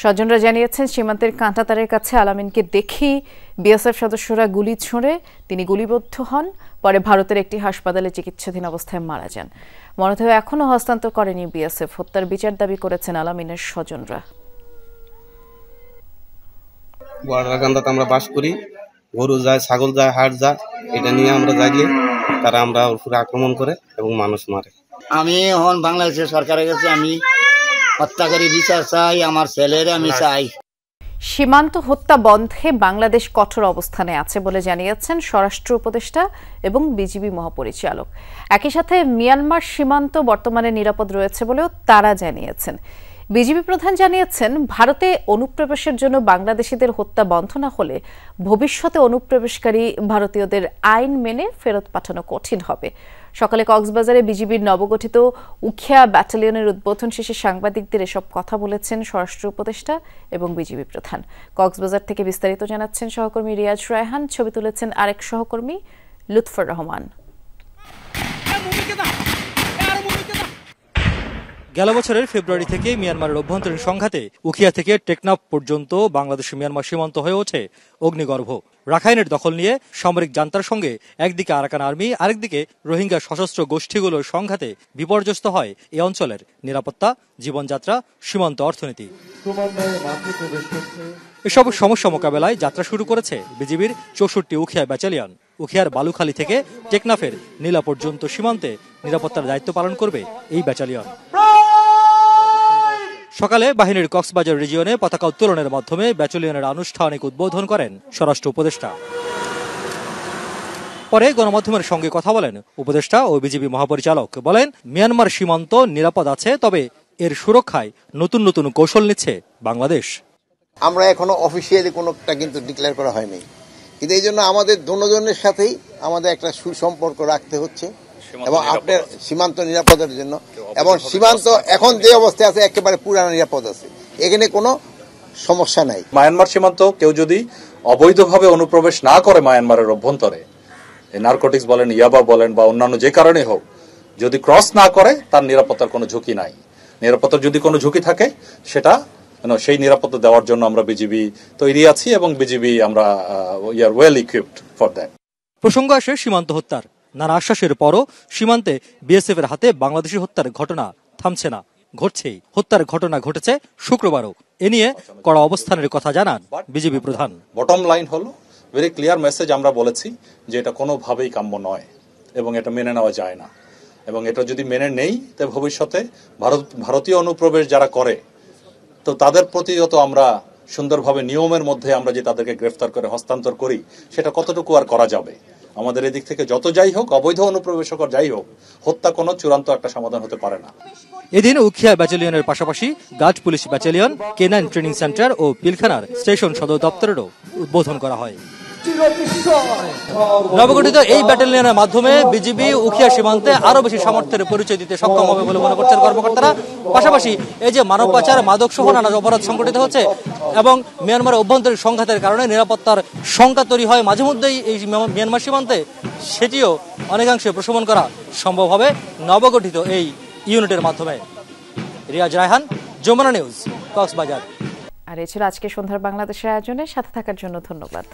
[SPEAKER 1] স্বজনরা জানিয়েছেন সীমান্তের কাঁটাতারের কাছে আলামিনকে দেখেই বিএসএফ সদস্যরা গুলি ছুঁড়ে তিনি গুলিবিদ্ধ হন। পরে ভারতের একটি হাসপাতালে চিকিৎসাধীন অবস্থায় মারা যান। মরদেহ এখনও হস্তান্তর করেনি বিএসএফ। হত্যার বিচার দাবি করেছেন আলামিনের স্বজনরা।
[SPEAKER 32] গোয়ালরাকান্দাতে আমরা বাস করি, গরু যায়, ছাগল যায়, হাট যায়, এটা নিয়ে আমরা জাগলে তারা আমরা উপরে আক্রমণ করে এবং মানুষ মারে।
[SPEAKER 33] আমি এখন বাংলাদেশের সরকারের কাছে আমি হত্যাকারী বিচার চাই, আমার ছেলের আমি চাই।
[SPEAKER 1] সীমান্ত হত্যা বন্ধে বাংলাদেশ কঠোর অবস্থানে আছে বলে জানিয়েছেন স্বরাষ্ট্র উপদেষ্টা এবং বিজিবি মহাপরিচালক। একই সাথে মিয়ানমার সীমান্ত বর্তমানে নিরাপদ রয়েছে বলেও তারা জানিয়েছেন। বিজিবি প্রধান জানিয়েছেন, ভারতে অনুপ্রবেশের জন্য বাংলাদেশিদের হত্যা বন্ধ না হলে ভবিষ্যতে অনুপ্রবেশকারী ভারতীয়দের আইন মেনে ফেরত পাঠানো কঠিন হবে। সকালে কক্সবাজারে বিজিবির নবগঠিত উখিয়া ব্যাটালিয়নের উদ্বোধন শেষে সাংবাদিকদের এসব কথা বলেছেন স্বরাষ্ট্র উপদেষ্টা এবং বিজিবি প্রধান। কক্সবাজার থেকে বিস্তারিত জানাচ্ছেন সহকর্মী রিয়াজ রায়হান, ছবি তুলেছেন আরেক সহকর্মী লুৎফর রহমান।
[SPEAKER 2] গেল বছরের ফেব্রুয়ারি থেকে মিয়ানমারের অভ্যন্তরীণ সংঘাতে উখিয়া থেকে টেকনাফ পর্যন্ত বাংলাদেশ মিয়ানমার সীমান্ত হয়ে ওঠে অগ্নিগর্ভ। রাখাইনের দখল নিয়ে সামরিক জান্তার সঙ্গে একদিকে আরাকান আর্মি, আরেকদিকে রোহিঙ্গা সশস্ত্র গোষ্ঠীগুলোর সংঘাতে বিপর্যস্ত হয় এই অঞ্চলের নিরাপত্তা, জীবনযাত্রা, সীমান্ত অর্থনীতি। এসব সমস্যা মোকাবেলায় যাত্রা শুরু করেছে বিজিবির 64 উখিয়া ব্যাটালিয়ন। উখিয়ার বালুখালী থেকে টেকনাফের নীলা পর্যন্ত সীমান্তে নিরাপত্তার দায়িত্ব পালন করবে এই ব্যাটালিয়ন। সকালে বাহিনীর কক্সবাজার রিজিয়নে পতাকা উত্তোলনের মাধ্যমে ব্যাটালিয়নের আনুষ্ঠানিক উদ্বোধন করেন স্বরাষ্ট্র উপদেষ্টা। পরে গণমাধ্যমের সঙ্গে কথা বলেন উপদেষ্টা ও বিজিবি মহাপরিচালক। বলেন, মিয়ানমার সীমান্ত নিরাপদ আছে, তবে এর সুরক্ষায় নতুন নতুন কৌশল নিচ্ছে বাংলাদেশ।
[SPEAKER 4] আমরা এখনো অফিসিয়ালি কোনোটা কিন্তু ডিক্লেয়ার করা হয়নি, কিন্তু এই জন্য আমাদের দুজনের সাথেই আমাদের একটা সুসম্পর্ক রাখতে হচ্ছে এবং আপনার সীমান্ত নিরাপদের জন্য। এবং সীমান্ত এখন যে অবস্থায় আছে একেবারে পুরানো নিরাপদ আছে, এখানে কোনো সমস্যা নাই।
[SPEAKER 5] মায়ানমার সীমান্ত কেউ যদি অবৈধভাবে অনুপ্রবেশ না করে মায়ানমারের অভ্যন্তরে, নারকোটিক্স বলেন, ইয়াবা বলেন বা অন্যান্য যে কারণে হোক, যদি ক্রস না করে তার নিরাপত্তার কোনো ঝুঁকি নাই। নিরাপত্তার যদি কোনো ঝুঁকি থাকে সেটা সেই নিরাপত্তা দেওয়ার জন্য আমরা বিজিবি তৈরি আছি এবং বিজিবি আমরা we are well equipped for that.
[SPEAKER 2] প্রসঙ্গ আসে সীমান্ত হত্যার। নানা আশ্বাসের পরও সীমান্তে বিএসএফ এর হাতে বাংলাদেশি হত্যার ঘটনা থামছে না, ঘটছেই। হত্যার ঘটনা ঘটেছে শুক্রবারও। এ নিয়ে কড়া অবস্থানের কথা জানান বিজিবি প্রধান।
[SPEAKER 5] বটম লাইন হলো ভেরি ক্লিয়ার মেসেজ, আমরা বলেছি যে এটা কোনোভাবেই কাম্য নয় এবং এটা মেনে নেওয়া যায় না। এবং এটা যদি মেনে নেই তবে ভবিষ্যতে ভারতীয় অনুপ্রবেশ যারা করে তো তাদের প্রতিহত আমরা সুন্দরভাবে নিয়মের মধ্যে আমরা যে তাদেরকে গ্রেফতার করে হস্তান্তর করি সেটা কতটুকু আর করা যাবে। আমাদের এদিক থেকে যত যাই হোক, অবৈধ অনুপ্রবেশকর যাই হোক, হত্যা কোনো চূড়ান্ত একটা সমাধান হতে পারে না।
[SPEAKER 2] এদিন উখিয়া ব্যাটালিয়নের পাশাপাশি guard police battalion, K9 training centre ও পিলখানার স্টেশন সদর দপ্তরেরও উদ্বোধন করা হয়। নবগঠিত এই ব্যাটালিয়নের মাধ্যমে বিজিবি উখিয়া সীমান্তে আরো বেশি সামর্থ্যের পরিচয় দিতে সক্ষম হবে বলে মনে করছেন কর্মকর্তারা। পাশাপাশি এই যে মানব পাচার, মাদক সহ নানা অপরাধ সংঘটিত হচ্ছে এবং মিয়ানমারের অভ্যন্তরীণ সংঘাতের কারণে নিরাপত্তার শঙ্কা তৈরি হয় মাঝে মধ্যেই এই মিয়ানমার সীমান্তে, সেটিও অনেকাংশে প্রশমন করা সম্ভব হবে নবগঠিত এই ইউনিটের মাধ্যমে। রিয়াজ রায়হান, যমুনা নিউজ, কক্সবাজার।
[SPEAKER 1] আর এ ছিল আজকে সন্ধ্যার বাংলাদেশের আয়োজনে। সাথে থাকার জন্য ধন্যবাদ।